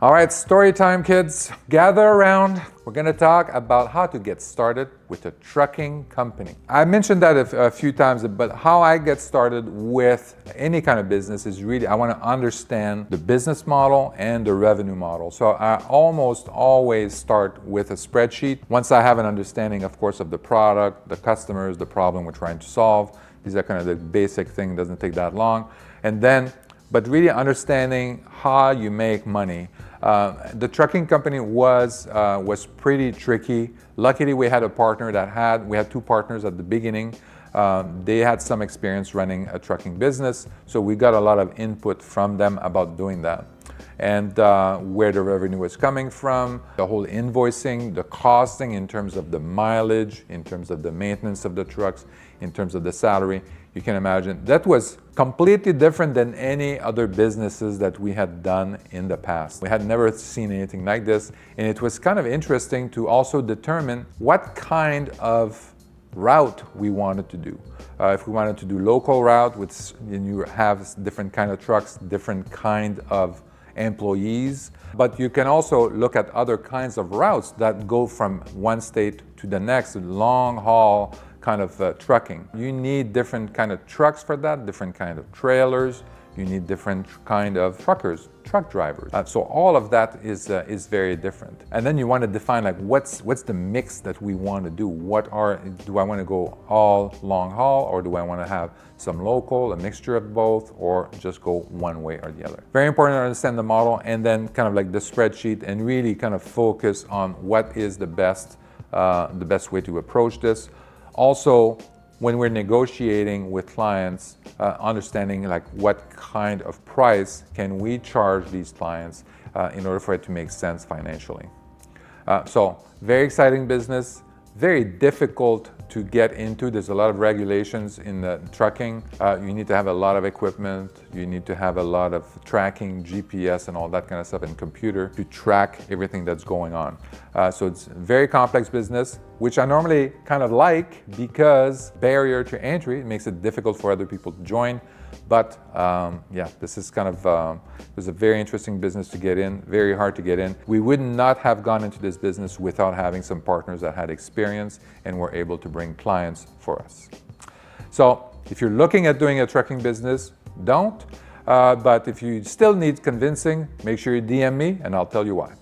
All right, story time, kids. Gather around. We're going to talk about how to get started with a trucking company. I mentioned that a few times, but how I get started with any kind of business is really I want to understand the business model and the revenue model. So I almost always start with a spreadsheet. Once I have an understanding, of course, of the product, the customers, the problem we're trying to solve. These are kind of the basic thing, doesn't take that long. And then, but really understanding how you make money. The trucking company was pretty tricky. Luckily, we had a partner we had two partners at the beginning. They had some experience running a trucking business, so we got a lot of input from them about doing that. And where the revenue was coming from, the whole invoicing, the costing in terms of the mileage, in terms of the maintenance of the trucks, in terms of the salary. You can imagine that was completely different than any other businesses that we had done in the past. We had never seen anything like this, and it was kind of interesting to also determine what kind of route we wanted to do. If we wanted to do local route, and you have different kind of trucks, different kind of employees, but you can also look at other kinds of routes that go from one state to the next, long haul kind of trucking. You need different kind of trucks for that, different kind of trailers. You need different kind of truckers, truck drivers. So all of that is very different. And then you want to define like what's the mix that we want to do. Do I want to go all long haul, or do I want to have some local, a mixture of both, or just go one way or the other? Very important to understand the model, and then kind of like the spreadsheet, and really kind of focus on what is the best way to approach this. Also, when we're negotiating with clients, understanding like what kind of price can we charge these clients in order for it to make sense financially. So very exciting business, very difficult to get into. There's a lot of regulations in the trucking. You need to have a lot of equipment. You need to have a lot of tracking, GPS and all that kind of stuff, and computer to track everything that's going on. So it's a very complex business, which I normally kind of like because barrier to entry, it makes it difficult for other people to join. But yeah, this is kind of, it was a very interesting business to get in, very hard to get in. We would not have gone into this business without having some partners that had experience and were able to bring clients for us. So if you're looking at doing a trucking business, don't. But if you still need convincing, make sure you DM me and I'll tell you why.